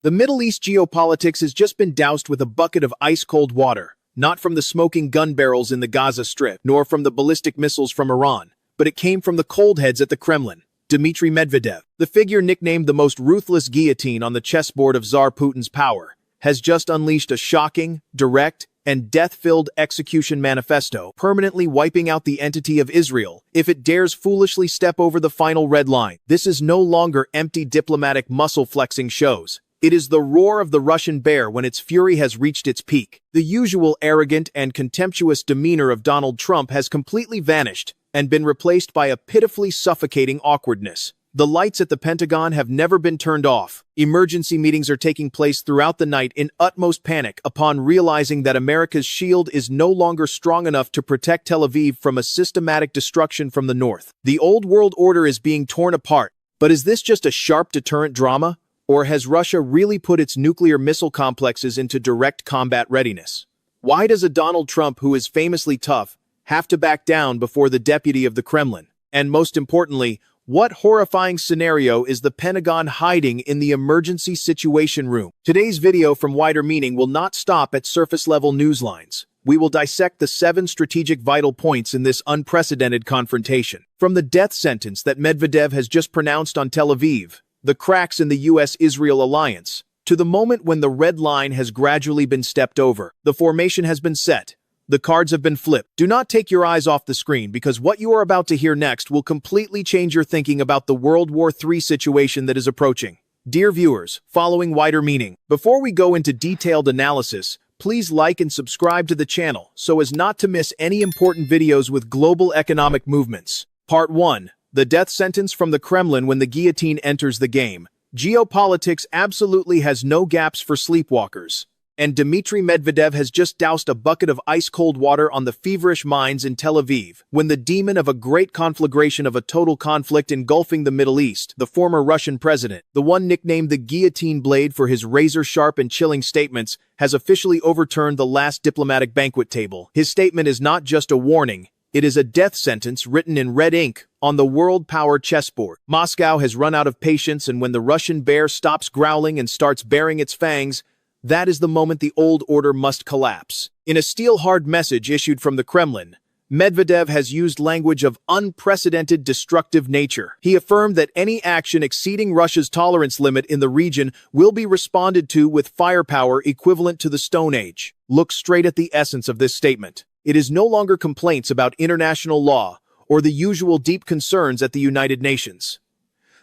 The Middle East geopolitics has just been doused with a bucket of ice-cold water, not from the smoking gun barrels in the Gaza Strip, nor from the ballistic missiles from Iran, but it came from the cold heads at the Kremlin, Dmitry Medvedev. The figure nicknamed the most ruthless guillotine on the chessboard of Tsar Putin's power has just unleashed a shocking, direct, and death-filled execution manifesto, permanently wiping out the entity of Israel if it dares foolishly step over the final red line. This is no longer empty diplomatic muscle-flexing shows. It is the roar of the Russian bear when its fury has reached its peak. The usual arrogant and contemptuous demeanor of Donald Trump has completely vanished and been replaced by a pitifully suffocating awkwardness. The lights at the Pentagon have never been turned off. Emergency meetings are taking place throughout the night in utmost panic upon realizing that America's shield is no longer strong enough to protect Tel Aviv from a systematic destruction from the north. The old world order is being torn apart. But is this just a sharp deterrent drama? Or has Russia really put its nuclear missile complexes into direct combat readiness? Why does a Donald Trump who is famously tough have to back down before the deputy of the Kremlin? And most importantly, what horrifying scenario is the Pentagon hiding in the emergency situation room? Today's video from Wider Meaning will not stop at surface-level news lines. We will dissect the 7 strategic vital points in this unprecedented confrontation. From the death sentence that Medvedev has just pronounced on Tel Aviv, the cracks in the US-Israel alliance, to the moment when the red line has gradually been stepped over. The formation has been set. The cards have been flipped. Do not take your eyes off the screen because what you are about to hear next will completely change your thinking about the World War III situation that is approaching. Dear viewers, following Wider Meaning, before we go into detailed analysis, please like and subscribe to the channel so as not to miss any important videos with global economic movements. Part 1. The death sentence from the Kremlin when the guillotine enters the game. Geopolitics absolutely has no gaps for sleepwalkers. And Dmitry Medvedev has just doused a bucket of ice-cold water on the feverish minds in Tel Aviv, when the demon of a great conflagration of a total conflict engulfing the Middle East, the former Russian president, the one nicknamed the guillotine blade for his razor-sharp and chilling statements, has officially overturned the last diplomatic banquet table. His statement is not just a warning. It is a death sentence written in red ink on the world power chessboard. Moscow has run out of patience, and when the Russian bear stops growling and starts baring its fangs, that is the moment the old order must collapse. In a steel-hard message issued from the Kremlin, Medvedev has used language of unprecedented destructive nature. He affirmed that any action exceeding Russia's tolerance limit in the region will be responded to with firepower equivalent to the Stone Age. Look straight at the essence of this statement. It is no longer complaints about international law or the usual deep concerns at the United Nations.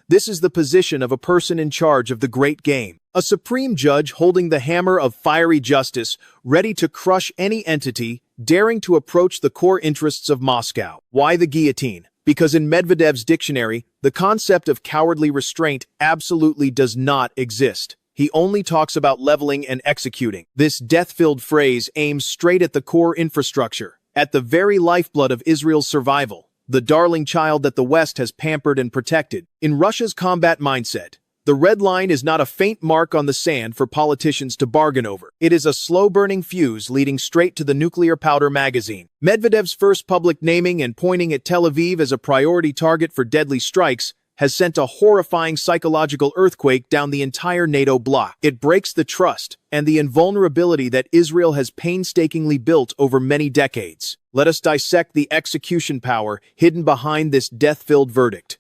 This is the position of a person in charge of the great game, a supreme judge holding the hammer of fiery justice, ready to crush any entity daring to approach the core interests of Moscow. Why the guillotine? Because in Medvedev's dictionary, the concept of cowardly restraint absolutely does not exist. He only talks about leveling and executing. This death-filled phrase aims straight at the core infrastructure, at the very lifeblood of Israel's survival, the darling child that the West has pampered and protected. In Russia's combat mindset, the red line is not a faint mark on the sand for politicians to bargain over. It is a slow-burning fuse leading straight to the nuclear powder magazine. Medvedev's first public naming and pointing at Tel Aviv as a priority target for deadly strikes has sent a horrifying psychological earthquake down the entire NATO bloc. It breaks the trust and the invulnerability that Israel has painstakingly built over many decades. Let us dissect the execution power hidden behind this death-filled verdict.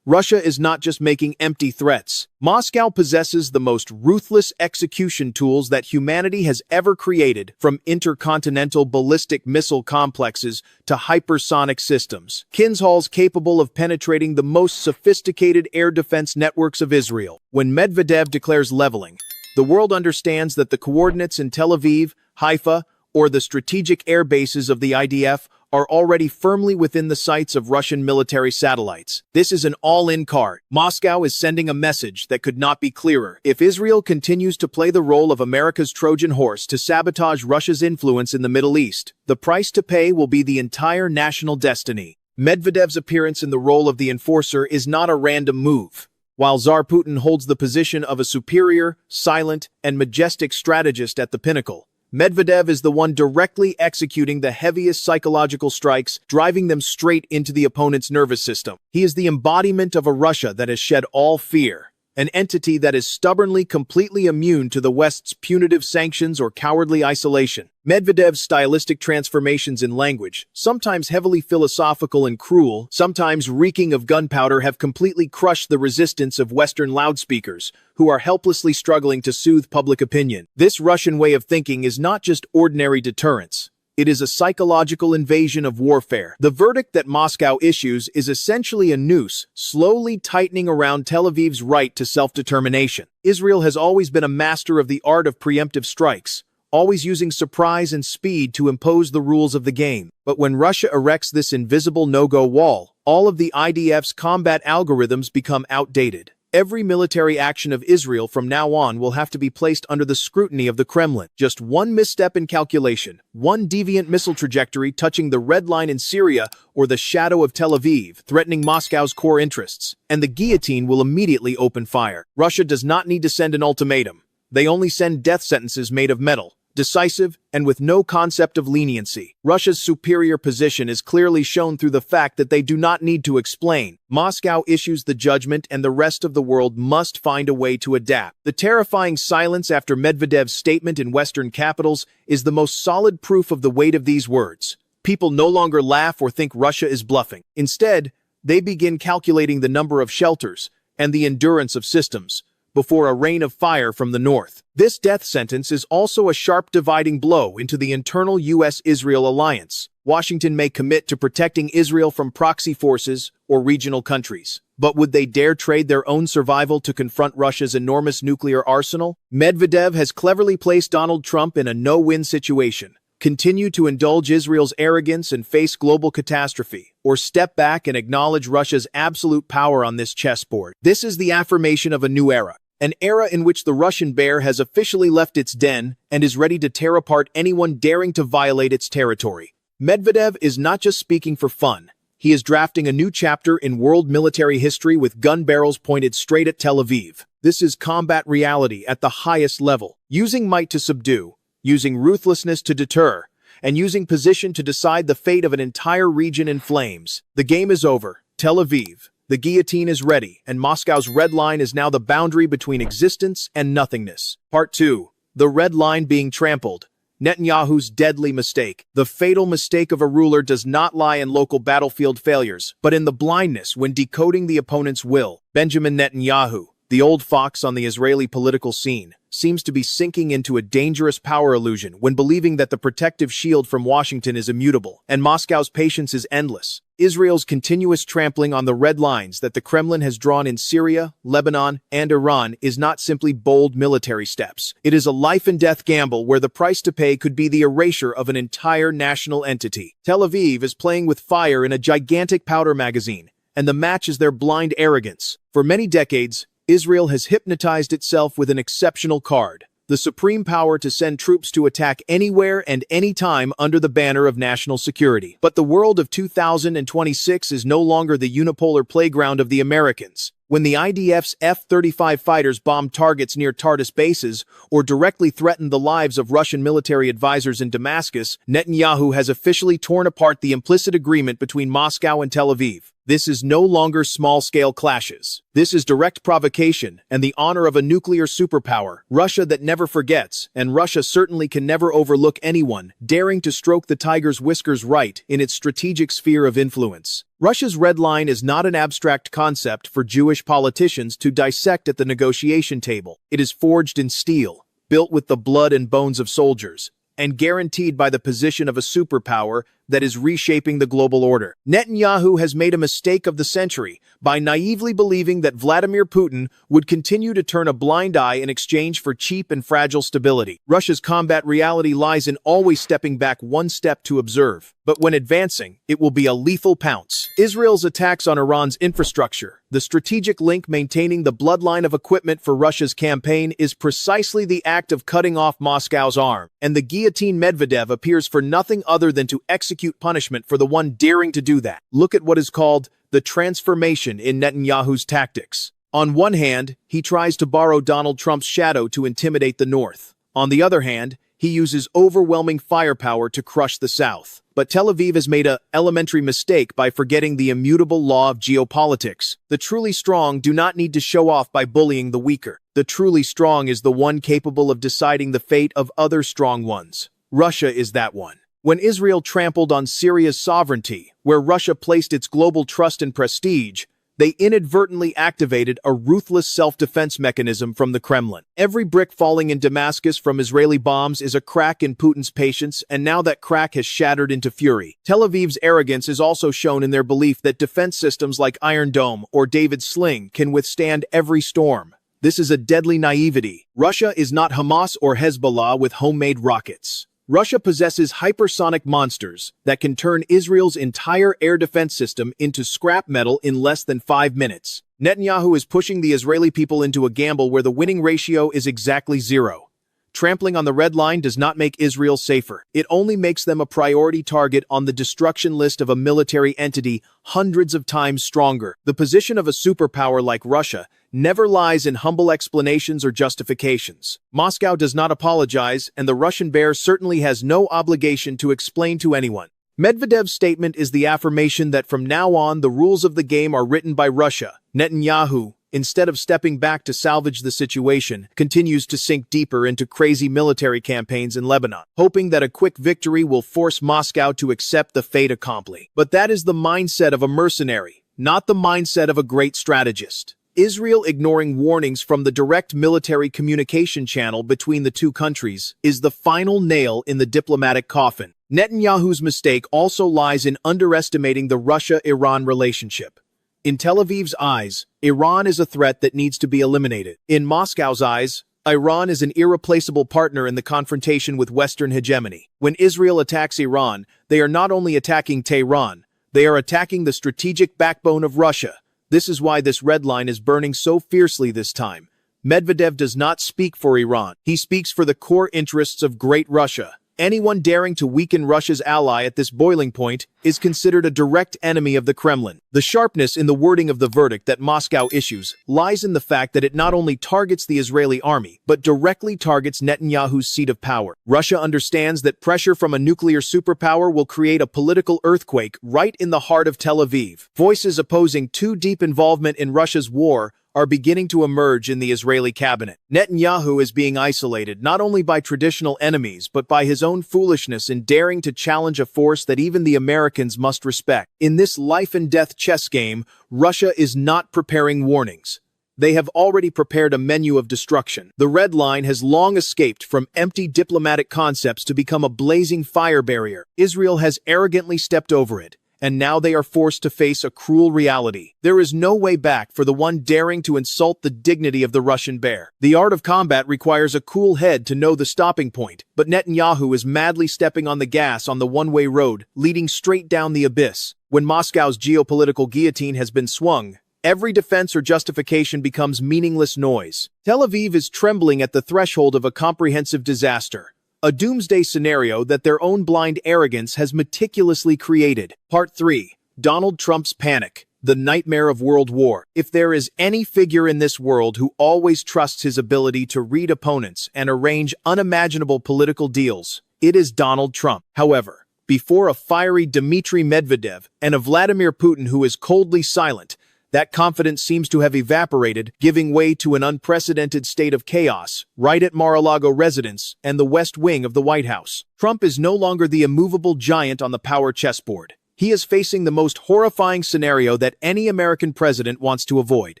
Russia is not just making empty threats. Moscow possesses the most ruthless execution tools that humanity has ever created, from intercontinental ballistic missile complexes to hypersonic systems. Kinzhal's capable of penetrating the most sophisticated air defense networks of Israel. When Medvedev declares leveling, the world understands that the coordinates in Tel Aviv, Haifa, or the strategic air bases of the IDF are already firmly within the sights of Russian military satellites. This is an all-in card. Moscow is sending a message that could not be clearer. If Israel continues to play the role of America's Trojan horse to sabotage Russia's influence in the Middle East, the price to pay will be the entire national destiny. Medvedev's appearance in the role of the enforcer is not a random move. While Tsar Putin holds the position of a superior, silent, and majestic strategist at the pinnacle, Medvedev is the one directly executing the heaviest psychological strikes, driving them straight into the opponent's nervous system. He is the embodiment of a Russia that has shed all fear, an entity that is stubbornly completely immune to the West's punitive sanctions or cowardly isolation. Medvedev's stylistic transformations in language, sometimes heavily philosophical and cruel, sometimes reeking of gunpowder, have completely crushed the resistance of Western loudspeakers, who are helplessly struggling to soothe public opinion. This Russian way of thinking is not just ordinary deterrence. It is a psychological invasion of warfare. The verdict that Moscow issues is essentially a noose, slowly tightening around Tel Aviv's right to self-determination. Israel has always been a master of the art of preemptive strikes, always using surprise and speed to impose the rules of the game. But when Russia erects this invisible no-go wall, all of the IDF's combat algorithms become outdated. Every military action of Israel from now on will have to be placed under the scrutiny of the Kremlin. Just one misstep in calculation, one deviant missile trajectory touching the red line in Syria or the shadow of Tel Aviv, threatening Moscow's core interests, and the guillotine will immediately open fire. Russia does not need to send an ultimatum. They only send death sentences made of metal, decisive, and with no concept of leniency. Russia's superior position is clearly shown through the fact that they do not need to explain. Moscow issues the judgment, and the rest of the world must find a way to adapt. The terrifying silence after Medvedev's statement in Western capitals is the most solid proof of the weight of these words. People no longer laugh or think Russia is bluffing. Instead, they begin calculating the number of shelters and the endurance of systems before a rain of fire from the north. This death sentence is also a sharp dividing blow into the internal U.S.-Israel alliance. Washington may commit to protecting Israel from proxy forces or regional countries. But would they dare trade their own survival to confront Russia's enormous nuclear arsenal? Medvedev has cleverly placed Donald Trump in a no-win situation. Continue to indulge Israel's arrogance and face global catastrophe, or step back and acknowledge Russia's absolute power on this chessboard. This is the affirmation of a new era. An era in which the Russian bear has officially left its den and is ready to tear apart anyone daring to violate its territory. Medvedev is not just speaking for fun. He is drafting a new chapter in world military history with gun barrels pointed straight at Tel Aviv. This is combat reality at the highest level. Using might to subdue, using ruthlessness to deter, and using position to decide the fate of an entire region in flames. The game is over. Tel Aviv. The guillotine is ready, and Moscow's red line is now the boundary between existence and nothingness. Part 2. The red line being trampled. Netanyahu's deadly mistake. The fatal mistake of a ruler does not lie in local battlefield failures, but in the blindness when decoding the opponent's will. Benjamin Netanyahu, the old fox on the Israeli political scene, seems to be sinking into a dangerous power illusion when believing that the protective shield from Washington is immutable, and Moscow's patience is endless. Israel's continuous trampling on the red lines that the Kremlin has drawn in Syria, Lebanon, and Iran is not simply bold military steps. It is a life-and-death gamble where the price to pay could be the erasure of an entire national entity. Tel Aviv is playing with fire in a gigantic powder magazine, and the match is their blind arrogance. For many decades, Israel has hypnotized itself with an exceptional card, the supreme power to send troops to attack anywhere and anytime under the banner of national security. But the world of 2026 is no longer the unipolar playground of the Americans. When the IDF's F-35 fighters bombed targets near Tartus bases or directly threatened the lives of Russian military advisors in Damascus, Netanyahu has officially torn apart the implicit agreement between Moscow and Tel Aviv. This is no longer small-scale clashes. This is direct provocation and the honor of a nuclear superpower, Russia that never forgets, and Russia certainly can never overlook anyone daring to stroke the tiger's whiskers right in its strategic sphere of influence. Russia's red line is not an abstract concept for Jewish politicians to dissect at the negotiation table. It is forged in steel, built with the blood and bones of soldiers, and guaranteed by the position of a superpower that is reshaping the global order. Netanyahu has made a mistake of the century by naively believing that Vladimir Putin would continue to turn a blind eye in exchange for cheap and fragile stability. Russia's combat reality lies in always stepping back one step to observe. But when advancing, it will be a lethal pounce. Israel's attacks on Iran's infrastructure, the strategic link maintaining the bloodline of equipment for Russia's campaign, is precisely the act of cutting off Moscow's arm. And the guillotine Medvedev appears for nothing other than to execute punishment for the one daring to do that. Look at what is called the transformation in Netanyahu's tactics. On one hand, he tries to borrow Donald Trump's shadow to intimidate the North. On the other hand, he uses overwhelming firepower to crush the South. But Tel Aviv has made an elementary mistake by forgetting the immutable law of geopolitics. The truly strong do not need to show off by bullying the weaker. The truly strong is the one capable of deciding the fate of other strong ones. Russia is that one. When Israel trampled on Syria's sovereignty, where Russia placed its global trust and prestige, they inadvertently activated a ruthless self-defense mechanism from the Kremlin. Every brick falling in Damascus from Israeli bombs is a crack in Putin's patience, and now that crack has shattered into fury. Tel Aviv's arrogance is also shown in their belief that defense systems like Iron Dome or David's Sling can withstand every storm. This is a deadly naivety. Russia is not Hamas or Hezbollah with homemade rockets. Russia possesses hypersonic monsters that can turn Israel's entire air defense system into scrap metal in less than 5 minutes. Netanyahu is pushing the Israeli people into a gamble where the winning ratio is exactly 0. Trampling on the red line does not make Israel safer. It only makes them a priority target on the destruction list of a military entity hundreds of times stronger. The position of a superpower like Russia never lies in humble explanations or justifications. Moscow does not apologize, and the Russian bear certainly has no obligation to explain to anyone. Medvedev's statement is the affirmation that from now on the rules of the game are written by Russia. Netanyahu, instead of stepping back to salvage the situation, continues to sink deeper into crazy military campaigns in Lebanon, hoping that a quick victory will force Moscow to accept the fait accompli. But that is the mindset of a mercenary, not the mindset of a great strategist. Israel ignoring warnings from the direct military communication channel between the two countries is the final nail in the diplomatic coffin. Netanyahu's mistake also lies in underestimating the Russia-Iran relationship. In Tel Aviv's eyes, Iran is a threat that needs to be eliminated. In Moscow's eyes, Iran is an irreplaceable partner in the confrontation with Western hegemony. When Israel attacks Iran, they are not only attacking Tehran, they are attacking the strategic backbone of Russia. This is why this red line is burning so fiercely this time. Medvedev does not speak for Iran. He speaks for the core interests of Great Russia. Anyone daring to weaken Russia's ally at this boiling point is considered a direct enemy of the Kremlin. The sharpness in the wording of the verdict that Moscow issues lies in the fact that it not only targets the Israeli army, but directly targets Netanyahu's seat of power. Russia understands that pressure from a nuclear superpower will create a political earthquake right in the heart of Tel Aviv. Voices opposing too deep involvement in Russia's war are beginning to emerge in the Israeli cabinet. Netanyahu is being isolated not only by traditional enemies but by his own foolishness in daring to challenge a force that even the Americans must respect. In this life-and-death chess game, Russia is not preparing warnings. They have already prepared a menu of destruction. The red line has long escaped from empty diplomatic concepts to become a blazing fire barrier. Israel has arrogantly stepped over it, and now they are forced to face a cruel reality. There is no way back for the one daring to insult the dignity of the Russian bear. The art of combat requires a cool head to know the stopping point, but Netanyahu is madly stepping on the gas on the one-way road, leading straight down the abyss. When Moscow's geopolitical guillotine has been swung, every defense or justification becomes meaningless noise. Tel Aviv is trembling at the threshold of a comprehensive disaster. A doomsday scenario that their own blind arrogance has meticulously created. Part 3. Donald Trump's Panic, the Nightmare of World War. If there is any figure in this world who always trusts his ability to read opponents and arrange unimaginable political deals, it is Donald Trump. However, before a fiery Dmitry Medvedev and a Vladimir Putin who is coldly silent, that confidence seems to have evaporated, giving way to an unprecedented state of chaos right at Mar-a-Lago residence and the West Wing of the White House. Trump is no longer the immovable giant on the power chessboard. He is facing the most horrifying scenario that any American president wants to avoid: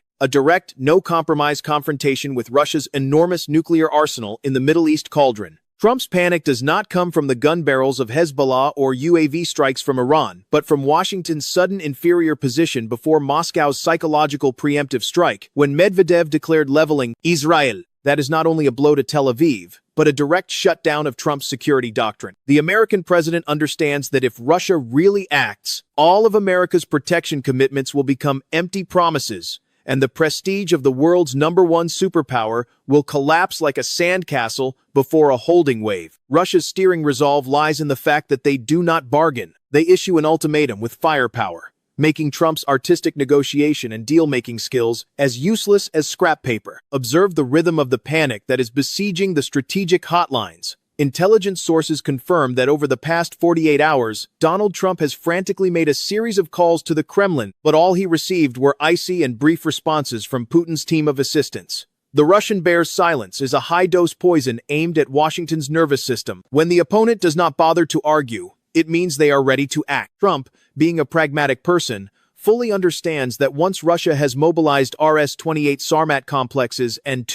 a direct, no-compromise confrontation with Russia's enormous nuclear arsenal in the Middle East cauldron. Trump's panic does not come from the gun barrels of Hezbollah or UAV strikes from Iran, but from Washington's sudden inferior position before Moscow's psychological preemptive strike. When Medvedev declared leveling Israel, that is not only a blow to Tel Aviv, but a direct shutdown of Trump's security doctrine. The American president understands that if Russia really acts, all of America's protection commitments will become empty promises, and the prestige of the world's #1 superpower will collapse like a sandcastle before a holding wave. Russia's steering resolve lies in the fact that they do not bargain. They issue an ultimatum with firepower, making Trump's artistic negotiation and deal-making skills as useless as scrap paper. Observe the rhythm of the panic that is besieging the strategic hotlines. Intelligence sources confirm that over the past 48 hours, Donald Trump has frantically made a series of calls to the Kremlin, but all he received were icy and brief responses from Putin's team of assistants. The Russian bear's silence is a high-dose poison aimed at Washington's nervous system. When the opponent does not bother to argue, it means they are ready to act. Trump, being a pragmatic person, fully understands that once Russia has mobilized RS-28 Sarmat complexes and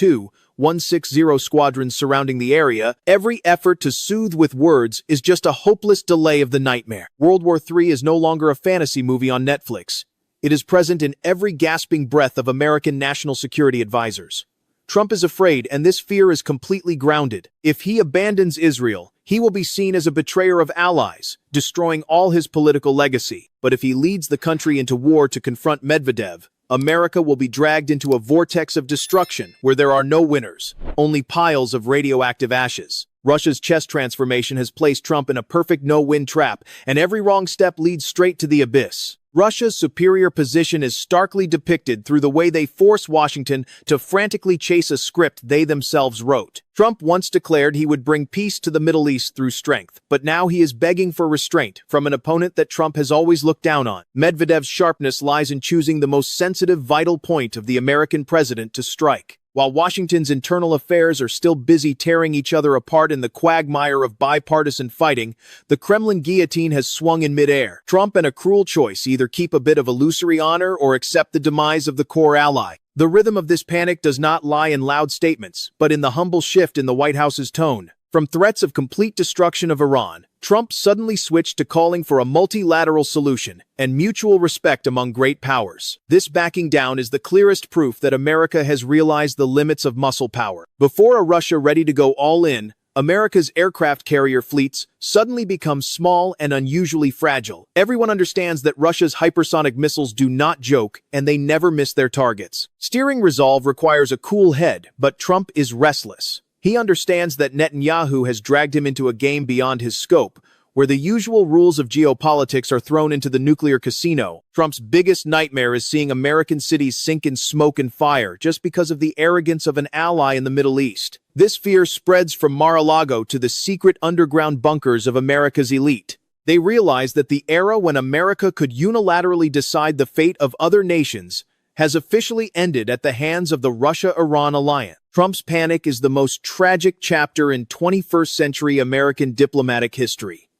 160 squadrons surrounding the area, every effort to soothe with words is just a hopeless delay of the nightmare. World War III is no longer a fantasy movie on Netflix. It is present in every gasping breath of American national security advisors. Trump is afraid, and this fear is completely grounded. If he abandons Israel, he will be seen as a betrayer of allies, destroying all his political legacy. But if he leads the country into war to confront Medvedev, America will be dragged into a vortex of destruction where there are no winners, only piles of radioactive ashes. Russia's chess transformation has placed Trump in a perfect no-win trap, and every wrong step leads straight to the abyss. Russia's superior position is starkly depicted through the way they force Washington to frantically chase a script they themselves wrote. Trump once declared he would bring peace to the Middle East through strength, but now he is begging for restraint from an opponent that Trump has always looked down on. Medvedev's sharpness lies in choosing the most sensitive, vital point of the American president to strike. While Washington's internal affairs are still busy tearing each other apart in the quagmire of bipartisan fighting, the Kremlin guillotine has swung in midair. Trump and a cruel choice: either keep a bit of illusory honor or accept the demise of the core ally. The rhythm of this panic does not lie in loud statements, but in the humble shift in the White House's tone. From threats of complete destruction of Iran, Trump suddenly switched to calling for a multilateral solution and mutual respect among great powers. This backing down is the clearest proof that America has realized the limits of muscle power. Before a Russia ready to go all in, America's aircraft carrier fleets suddenly become small and unusually fragile. Everyone understands that Russia's hypersonic missiles do not joke, and they never miss their targets. Steering resolve requires a cool head, but Trump is restless. He understands that Netanyahu has dragged him into a game beyond his scope, where the usual rules of geopolitics are thrown into the nuclear casino. Trump's biggest nightmare is seeing American cities sink in smoke and fire just because of the arrogance of an ally in the Middle East. This fear spreads from Mar-a-Lago to the secret underground bunkers of America's elite. They realize that the era when America could unilaterally decide the fate of other nations has officially ended at the hands of the Russia-Iran alliance. Trump's panic is the most tragic chapter in 21st century American diplomatic history.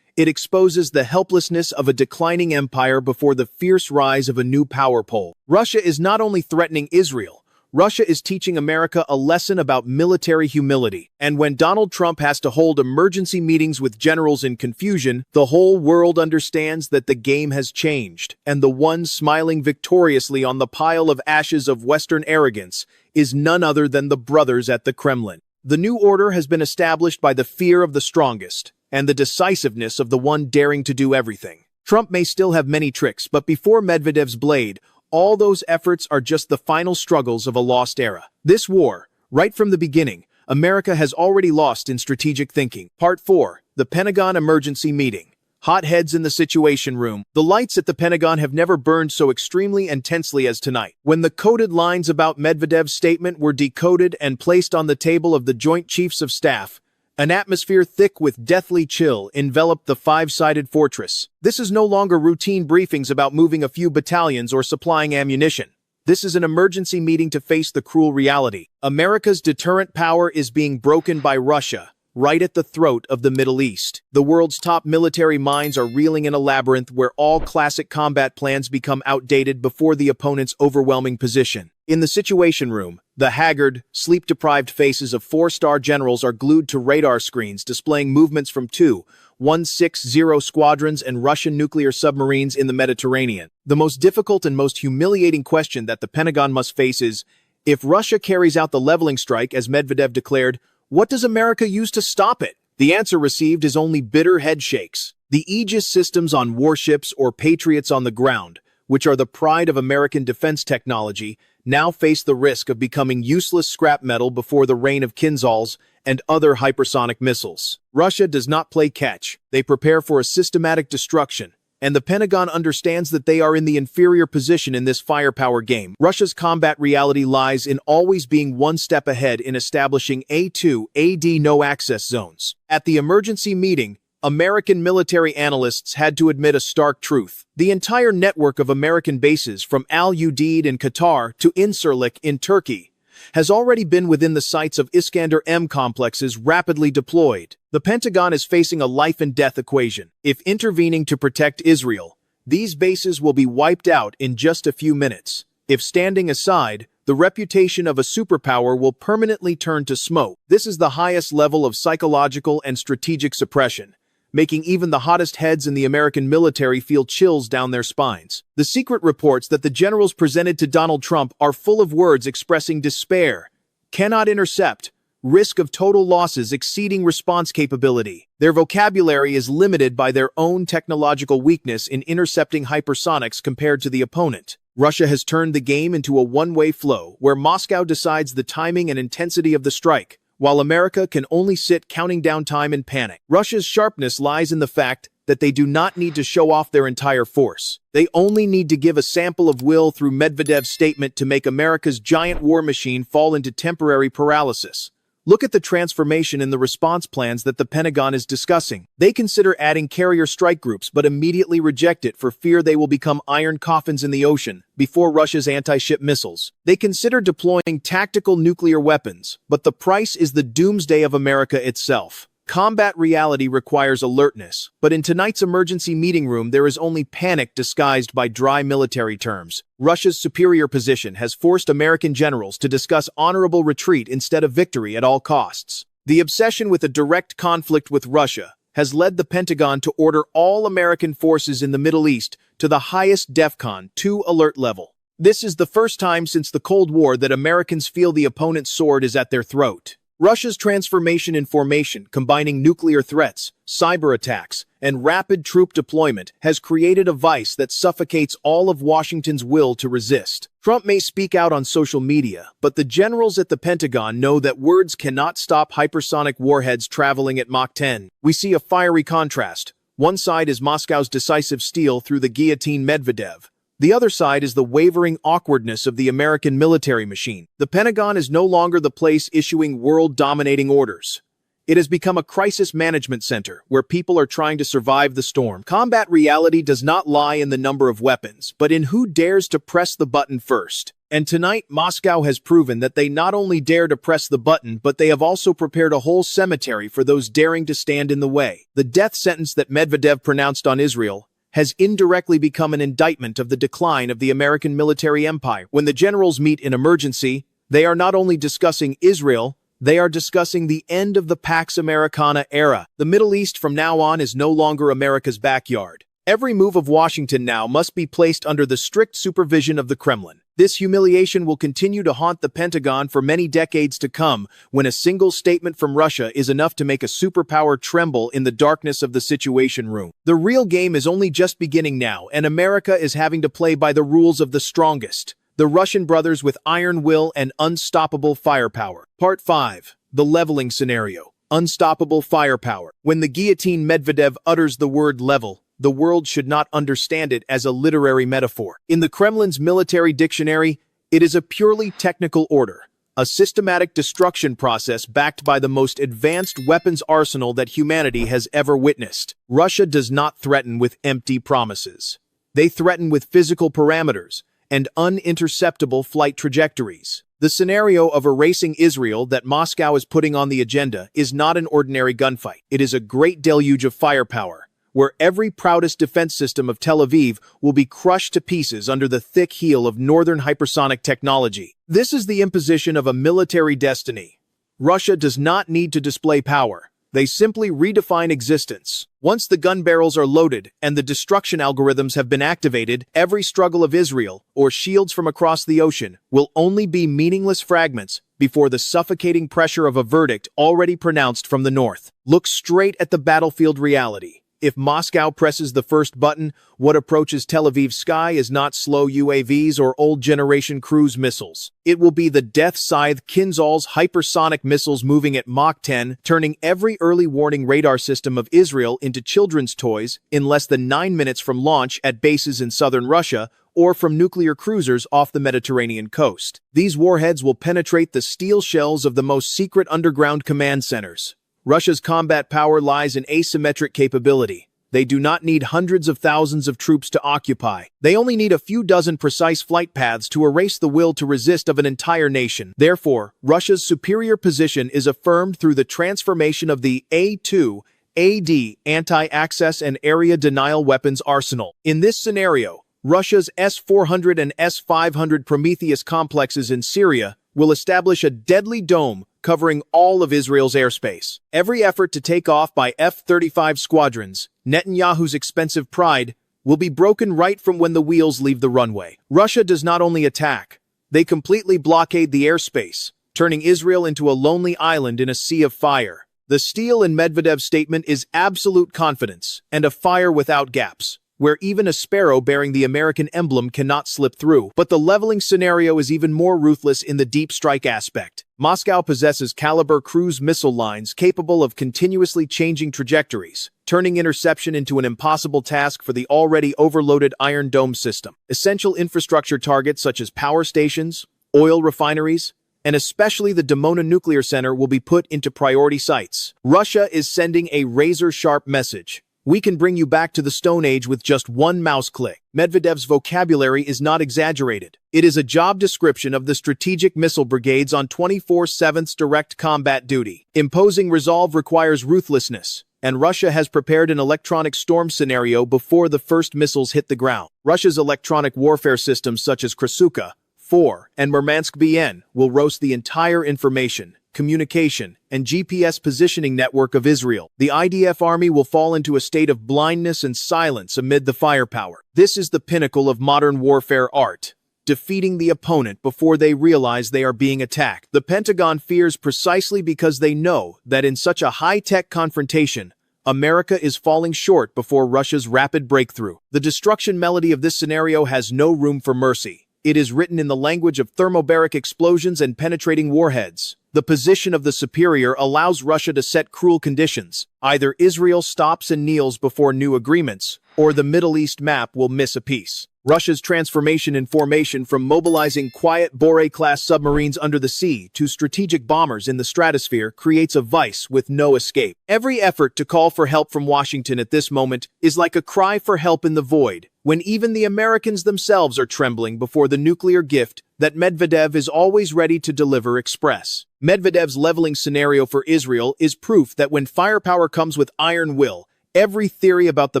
It exposes the helplessness of a declining empire before the fierce rise of a new power pole. Russia is not only threatening Israel, Russia is teaching America a lesson about military humility. And when Donald Trump has to hold emergency meetings with generals in confusion, the whole world understands that the game has changed. And the one smiling victoriously on the pile of ashes of Western arrogance is none other than the brothers at the Kremlin. The new order has been established by the fear of the strongest and the decisiveness of the one daring to do everything. Trump may still have many tricks, but before Medvedev's blade, all those efforts are just the final struggles of a lost era. This war, right from the beginning, America has already lost in strategic thinking. Part 4. The Pentagon Emergency Meeting. Hot heads in the Situation Room. The lights at the Pentagon have never burned so extremely and tensely as tonight. When the coded lines about Medvedev's statement were decoded and placed on the table of the Joint Chiefs of Staff, an atmosphere thick with deathly chill enveloped the five-sided fortress. This is no longer routine briefings about moving a few battalions or supplying ammunition. This is an emergency meeting to face the cruel reality. America's deterrent power is being broken by Russia, right at the throat of the Middle East. The world's top military minds are reeling in a labyrinth where all classic combat plans become outdated before the opponent's overwhelming position. In the Situation Room, the haggard, sleep-deprived faces of four-star generals are glued to radar screens displaying movements from 160 squadrons and Russian nuclear submarines in the Mediterranean. The most difficult and most humiliating question that the Pentagon must face is, if Russia carries out the leveling strike, as Medvedev declared, what does America use to stop it? The answer received is only bitter head shakes. The Aegis systems on warships or Patriots on the ground, which are the pride of American defense technology, now face the risk of becoming useless scrap metal before the reign of Kinzhals and other hypersonic missiles. Russia does not play catch. They prepare for a systematic destruction, and the Pentagon understands that they are in the inferior position in this firepower game. Russia's combat reality lies in always being one step ahead in establishing A2 AD no-access zones. At the emergency meeting, American military analysts had to admit a stark truth. The entire network of American bases from Al Udeid in Qatar to Incirlik in Turkey has already been within the sights of Iskander-M complexes rapidly deployed. The Pentagon is facing a life-and-death equation. If intervening to protect Israel, these bases will be wiped out in just a few minutes. If standing aside, the reputation of a superpower will permanently turn to smoke. This is the highest level of psychological and strategic suppression, making even the hottest heads in the American military feel chills down their spines. The secret reports that the generals presented to Donald Trump are full of words expressing despair, cannot intercept, risk of total losses exceeding response capability. Their vocabulary is limited by their own technological weakness in intercepting hypersonics compared to the opponent. Russia has turned the game into a one-way flow, where Moscow decides the timing and intensity of the strike, while America can only sit counting down time in panic. Russia's sharpness lies in the fact that they do not need to show off their entire force. They only need to give a sample of will through Medvedev's statement to make America's giant war machine fall into temporary paralysis. Look at the transformation in the response plans that the Pentagon is discussing. They consider adding carrier strike groups but immediately reject it for fear they will become iron coffins in the ocean before Russia's anti-ship missiles. They consider deploying tactical nuclear weapons, but the price is the doomsday of America itself. Combat reality requires alertness, but in tonight's emergency meeting room there is only panic disguised by dry military terms. Russia's superior position has forced American generals to discuss honorable retreat instead of victory at all costs. The obsession with a direct conflict with Russia has led the Pentagon to order all American forces in the Middle East to the highest DEFCON 2 alert level. This is the first time since the Cold War that Americans feel the opponent's sword is at their throat. Russia's transformation in formation, combining nuclear threats, cyber attacks, and rapid troop deployment, has created a vice that suffocates all of Washington's will to resist. Trump may speak out on social media, but the generals at the Pentagon know that words cannot stop hypersonic warheads traveling at Mach 10. We see a fiery contrast. One side is Moscow's decisive steel through the Guillotine Medvedev. The other side is the wavering awkwardness of the American military machine. The Pentagon is no longer the place issuing world-dominating orders. It has become a crisis management center where people are trying to survive the storm. Combat reality does not lie in the number of weapons, but in who dares to press the button first. And tonight, Moscow has proven that they not only dare to press the button, but they have also prepared a whole cemetery for those daring to stand in the way. The death sentence that Medvedev pronounced on Israel has indirectly become an indictment of the decline of the American military empire. When the generals meet in emergency, they are not only discussing Israel, they are discussing the end of the Pax Americana era. The Middle East from now on is no longer America's backyard. Every move of Washington now must be placed under the strict supervision of the Kremlin. This humiliation will continue to haunt the Pentagon for many decades to come, when a single statement from Russia is enough to make a superpower tremble in the darkness of the Situation Room. The real game is only just beginning now, and America is having to play by the rules of the strongest, the Russian brothers with iron will and unstoppable firepower. Part 5. The leveling scenario. Unstoppable firepower. When the Guillotine Medvedev utters the word level, the world should not understand it as a literary metaphor. In the Kremlin's military dictionary, it is a purely technical order, a systematic destruction process backed by the most advanced weapons arsenal that humanity has ever witnessed. Russia does not threaten with empty promises. They threaten with physical parameters and uninterceptable flight trajectories. The scenario of erasing Israel that Moscow is putting on the agenda is not an ordinary gunfight. It is a great deluge of firepower, where every proudest defense system of Tel Aviv will be crushed to pieces under the thick heel of northern hypersonic technology. This is the imposition of a military destiny. Russia does not need to display power. They simply redefine existence. Once the gun barrels are loaded and the destruction algorithms have been activated, every struggle of Israel, or shields from across the ocean, will only be meaningless fragments before the suffocating pressure of a verdict already pronounced from the north. Look straight at the battlefield reality. If Moscow presses the first button, what approaches Tel Aviv's sky is not slow UAVs or old-generation cruise missiles. It will be the Death Scythe Kinzhal's hypersonic missiles moving at Mach 10, turning every early warning radar system of Israel into children's toys in less than 9 minutes from launch at bases in southern Russia or from nuclear cruisers off the Mediterranean coast. These warheads will penetrate the steel shells of the most secret underground command centers. Russia's combat power lies in asymmetric capability. They do not need hundreds of thousands of troops to occupy. They only need a few dozen precise flight paths to erase the will to resist of an entire nation. Therefore, Russia's superior position is affirmed through the transformation of the A-2 AD anti-access and area denial weapons arsenal. In this scenario, Russia's S-400 and S-500 Prometheus complexes in Syria will establish a deadly dome covering all of Israel's airspace. Every effort to take off by F-35 squadrons, Netanyahu's expensive pride, will be broken right from when the wheels leave the runway. Russia does not only attack, they completely blockade the airspace, turning Israel into a lonely island in a sea of fire. The steel in Medvedev's statement is absolute confidence and a fire without gaps, where even a sparrow bearing the American emblem cannot slip through. But the leveling scenario is even more ruthless in the deep strike aspect. Moscow possesses caliber cruise missile lines capable of continuously changing trajectories, turning interception into an impossible task for the already overloaded Iron Dome system. Essential infrastructure targets such as power stations, oil refineries, and especially the Dimona nuclear center will be put into priority sites. Russia is sending a razor-sharp message. We can bring you back to the Stone Age with just one mouse click. Medvedev's vocabulary is not exaggerated. It is a job description of the strategic missile brigades on 24/7's direct combat duty. Imposing resolve requires ruthlessness, and Russia has prepared an electronic storm scenario before the first missiles hit the ground. Russia's electronic warfare systems such as Krasuka, 4, and Murmansk BN will roast the entire information, communication, and GPS positioning network of Israel. The IDF army will fall into a state of blindness and silence amid the firepower. This is the pinnacle of modern warfare art, defeating the opponent before they realize they are being attacked. The Pentagon fears precisely because they know that in such a high-tech confrontation, America is falling short before Russia's rapid breakthrough. The destruction melody of this scenario has no room for mercy. It is written in the language of thermobaric explosions and penetrating warheads. The position of the superior allows Russia to set cruel conditions. Either Israel stops and kneels before new agreements, or the Middle East map will miss a piece. Russia's transformation in formation from mobilizing quiet Boré-class submarines under the sea to strategic bombers in the stratosphere creates a vice with no escape. Every effort to call for help from Washington at this moment is like a cry for help in the void, when even the Americans themselves are trembling before the nuclear gift that Medvedev is always ready to deliver express. Medvedev's leveling scenario for Israel is proof that when firepower comes with iron will, every theory about the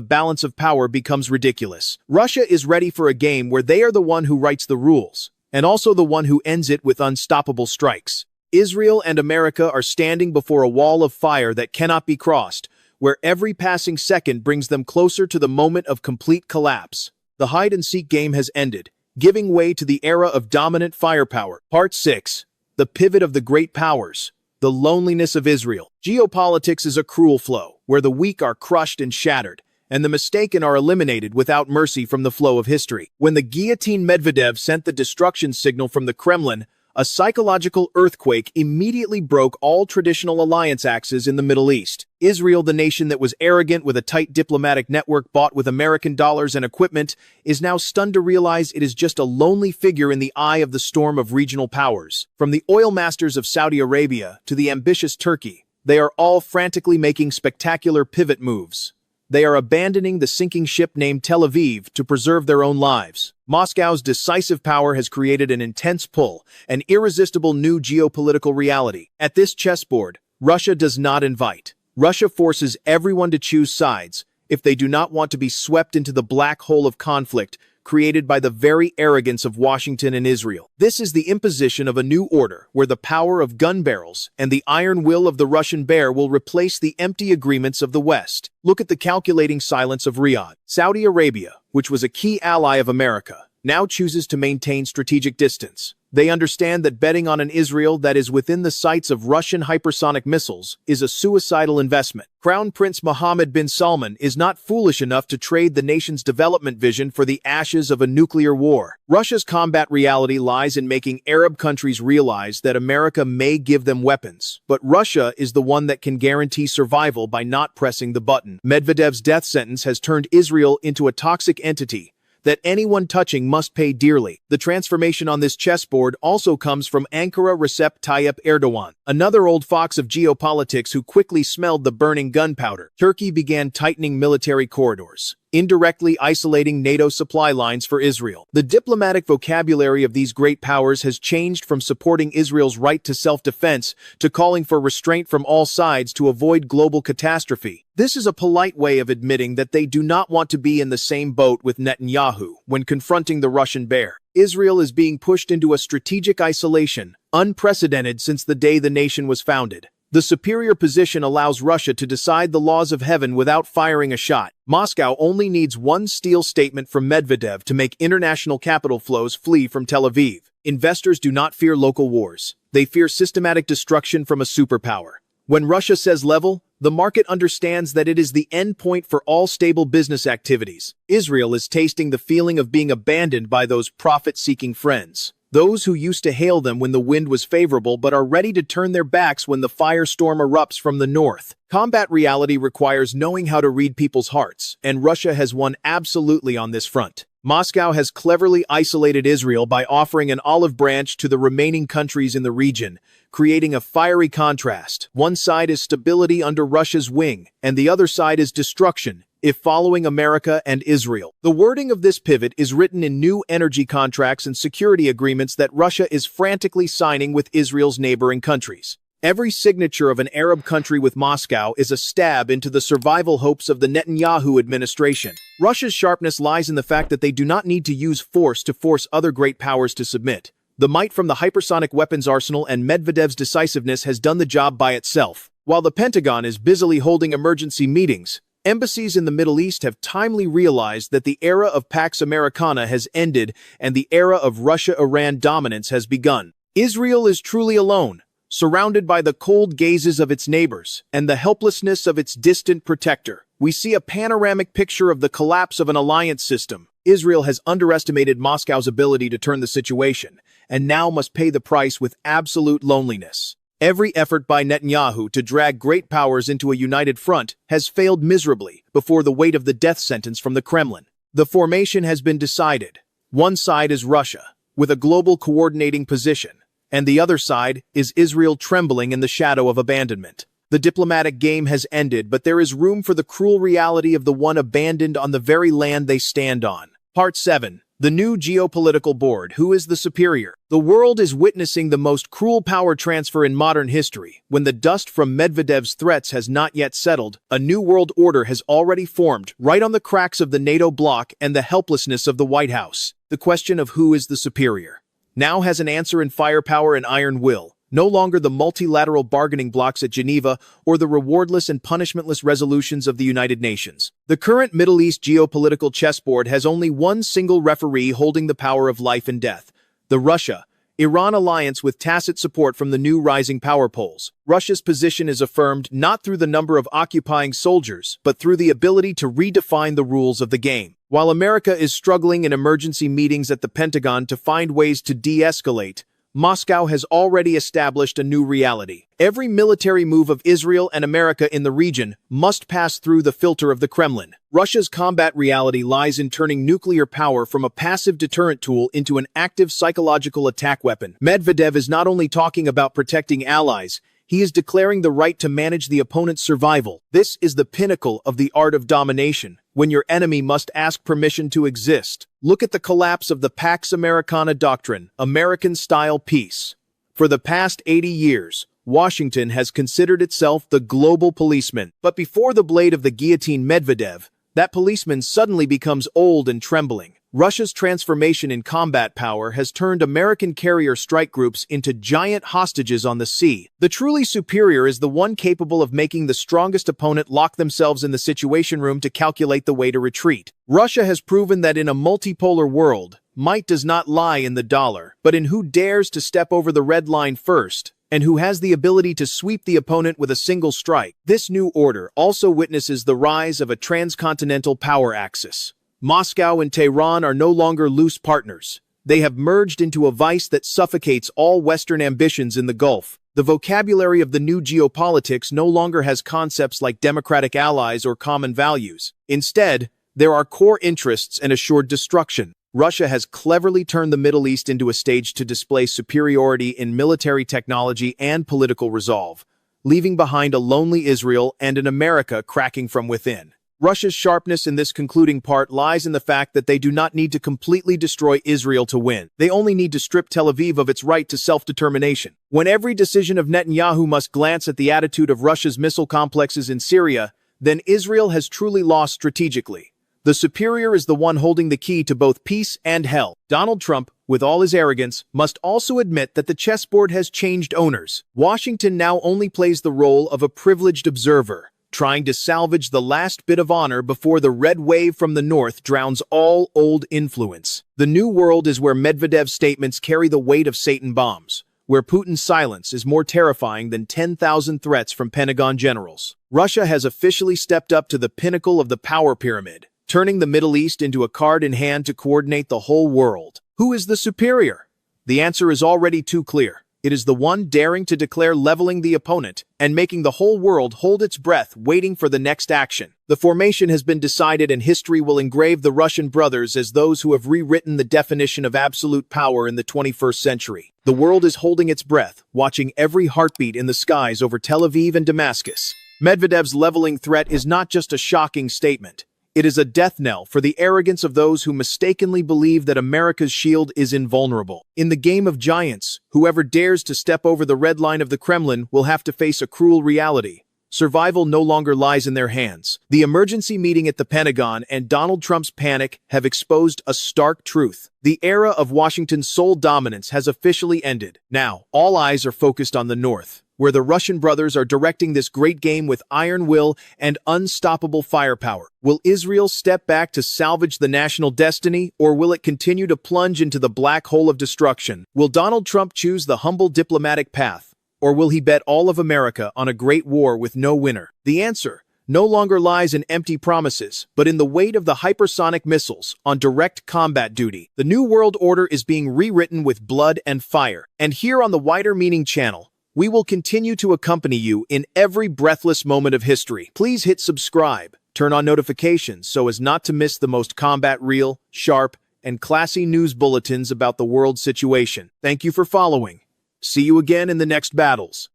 balance of power becomes ridiculous. Russia is ready for a game where they are the one who writes the rules, and also the one who ends it with unstoppable strikes. Israel and America are standing before a wall of fire that cannot be crossed, where every passing second brings them closer to the moment of complete collapse. The hide-and-seek game has ended, giving way to the era of dominant firepower. Part 6. The Pivot of the Great Powers. The Loneliness of Israel. Geopolitics is a cruel flow, where the weak are crushed and shattered, and the mistaken are eliminated without mercy from the flow of history. When the Guillotine Medvedev sent the destruction signal from the Kremlin, a psychological earthquake immediately broke all traditional alliance axes in the Middle East. Israel, the nation that was arrogant with a tight diplomatic network bought with American dollars and equipment, is now stunned to realize it is just a lonely figure in the eye of the storm of regional powers. From the oil masters of Saudi Arabia to the ambitious Turkey, they are all frantically making spectacular pivot moves. They are abandoning the sinking ship named Tel Aviv to preserve their own lives. Moscow's decisive power has created an intense pull, an irresistible new geopolitical reality. At this chessboard, Russia does not invite. Russia forces everyone to choose sides if they do not want to be swept into the black hole of conflict created by the very arrogance of Washington and Israel. This is the imposition of a new order where the power of gun barrels and the iron will of the Russian bear will replace the empty agreements of the West. Look at the calculating silence of Riyadh. Saudi Arabia, which was a key ally of America, now chooses to maintain strategic distance. They understand that betting on an Israel that is within the sights of Russian hypersonic missiles is a suicidal investment. Crown Prince Mohammed bin Salman is not foolish enough to trade the nation's development vision for the ashes of a nuclear war. Russia's combat reality lies in making Arab countries realize that America may give them weapons, but Russia is the one that can guarantee survival by not pressing the button. Medvedev's death sentence has turned Israel into a toxic entity that anyone touching must pay dearly. The transformation on this chessboard also comes from Ankara Recep Tayyip Erdogan, another old fox of geopolitics who quickly smelled the burning gunpowder. Turkey began tightening military corridors, indirectly isolating NATO supply lines for Israel. The diplomatic vocabulary of these great powers has changed from supporting Israel's right to self-defense to calling for restraint from all sides to avoid global catastrophe. This is a polite way of admitting that they do not want to be in the same boat with Netanyahu when confronting the Russian bear. Israel is being pushed into a strategic isolation, unprecedented since the day the nation was founded. The superior position allows Russia to decide the laws of heaven without firing a shot. Moscow only needs one steel statement from Medvedev to make international capital flows flee from Tel Aviv. Investors do not fear local wars. They fear systematic destruction from a superpower. When Russia says level, the market understands that it is the end point for all stable business activities. Israel is tasting the feeling of being abandoned by those profit-seeking friends. Those who used to hail them when the wind was favorable but are ready to turn their backs when the firestorm erupts from the north. Combat reality requires knowing how to read people's hearts, and Russia has won absolutely on this front. Moscow has cleverly isolated Israel by offering an olive branch to the remaining countries in the region, creating a fiery contrast. One side is stability under Russia's wing, and the other side is destruction, if following America and Israel. The wording of this pivot is written in new energy contracts and security agreements that Russia is frantically signing with Israel's neighboring countries. Every signature of an Arab country with Moscow is a stab into the survival hopes of the Netanyahu administration. Russia's sharpness lies in the fact that they do not need to use force to force other great powers to submit. The might from the hypersonic weapons arsenal and Medvedev's decisiveness has done the job by itself. While the Pentagon is busily holding emergency meetings, embassies in the Middle East have timely realized that the era of Pax Americana has ended and the era of Russia-Iran dominance has begun. Israel is truly alone, surrounded by the cold gazes of its neighbors and the helplessness of its distant protector. We see a panoramic picture of the collapse of an alliance system. Israel has underestimated Moscow's ability to turn the situation, and now must pay the price with absolute loneliness. Every effort by Netanyahu to drag great powers into a united front has failed miserably before the weight of the death sentence from the Kremlin. The formation has been decided. One side is Russia, with a global coordinating position, and the other side is Israel trembling in the shadow of abandonment. The diplomatic game has ended, but there is room for the cruel reality of the one abandoned on the very land they stand on. Part 7. The new geopolitical board. Who is the superior? The world is witnessing the most cruel power transfer in modern history. When the dust from Medvedev's threats has not yet settled, a new world order has already formed, right on the cracks of the NATO bloc and the helplessness of the White House. The question of who is the superior now has an answer in firepower and iron will. No longer the multilateral bargaining blocks at Geneva or the rewardless and punishmentless resolutions of the United Nations. The current Middle East geopolitical chessboard has only one single referee holding the power of life and death: the Russia-Iran alliance, with tacit support from the new rising power poles. Russia's position is affirmed not through the number of occupying soldiers, but through the ability to redefine the rules of the game. While America is struggling in emergency meetings at the Pentagon to find ways to de-escalate, Moscow has already established a new reality. Every military move of Israel and America in the region must pass through the filter of the Kremlin. Russia's combat reality lies in turning nuclear power from a passive deterrent tool into an active psychological attack weapon. Medvedev is not only talking about protecting allies, he is declaring the right to manage the opponent's survival. This is the pinnacle of the art of domination, when your enemy must ask permission to exist. Look at the collapse of the Pax Americana doctrine, American-style peace. For the past 80 years, Washington has considered itself the global policeman. But before the blade of the guillotine Medvedev, that policeman suddenly becomes old and trembling. Russia's transformation in combat power has turned American carrier strike groups into giant hostages on the sea. The truly superior is the one capable of making the strongest opponent lock themselves in the situation room to calculate the way to retreat. Russia has proven that in a multipolar world, Might does not lie in the dollar, but in who dares to step over the red line first, and who has the ability to sweep the opponent with a single strike. This new order also witnesses the rise of a transcontinental power axis. Moscow and Tehran are no longer loose partners. They have merged into a vice that suffocates all Western ambitions in the Gulf. The vocabulary of the new geopolitics no longer has concepts like democratic allies or common values. Instead, there are core interests and assured destruction. Russia has cleverly turned the Middle East into a stage to display superiority in military technology and political resolve, leaving behind a lonely Israel and an America cracking from within. Russia's sharpness in this concluding part lies in the fact that they do not need to completely destroy Israel to win. They only need to strip Tel Aviv of its right to self-determination. When every decision of Netanyahu must glance at the attitude of Russia's missile complexes in Syria, then Israel has truly lost strategically. The superior is the one holding the key to both peace and hell. Donald Trump, with all his arrogance, must also admit that the chessboard has changed owners. Washington now only plays the role of a privileged observer, trying to salvage the last bit of honor before the red wave from the north drowns all old influence. The new world is where Medvedev's statements carry the weight of Satan bombs, where Putin's silence is more terrifying than 10,000 threats from Pentagon generals. Russia has officially stepped up to the pinnacle of the power pyramid, turning the Middle East into a card in hand to coordinate the whole world. Who is the superior? The answer is already too clear. It is the one daring to declare leveling the opponent and making the whole world hold its breath, waiting for the next action. The formation has been decided, and history will engrave the Russian brothers as those who have rewritten the definition of absolute power in the 21st century. The world is holding its breath, watching every heartbeat in the skies over Tel Aviv and Damascus. Medvedev's leveling threat is not just a shocking statement. It is a death knell for the arrogance of those who mistakenly believe that America's shield is invulnerable. In the game of giants, whoever dares to step over the red line of the Kremlin will have to face a cruel reality. Survival no longer lies in their hands. The emergency meeting at the Pentagon and Donald Trump's panic have exposed a stark truth. The era of Washington's sole dominance has officially ended. Now, all eyes are focused on the north, where the Russian brothers are directing this great game with iron will and unstoppable firepower. Will Israel step back to salvage the national destiny, or will it continue to plunge into the black hole of destruction? Will Donald Trump choose the humble diplomatic path, or will he bet all of America on a great war with no winner? The answer no longer lies in empty promises, but in the weight of the hypersonic missiles on direct combat duty. The New World Order is being rewritten with blood and fire. And here on the Wider Meaning channel, we will continue to accompany you in every breathless moment of history. Please hit subscribe, turn on notifications so as not to miss the most combat-real, sharp, and classy news bulletins about the world situation. Thank you for following. See you again in the next battles.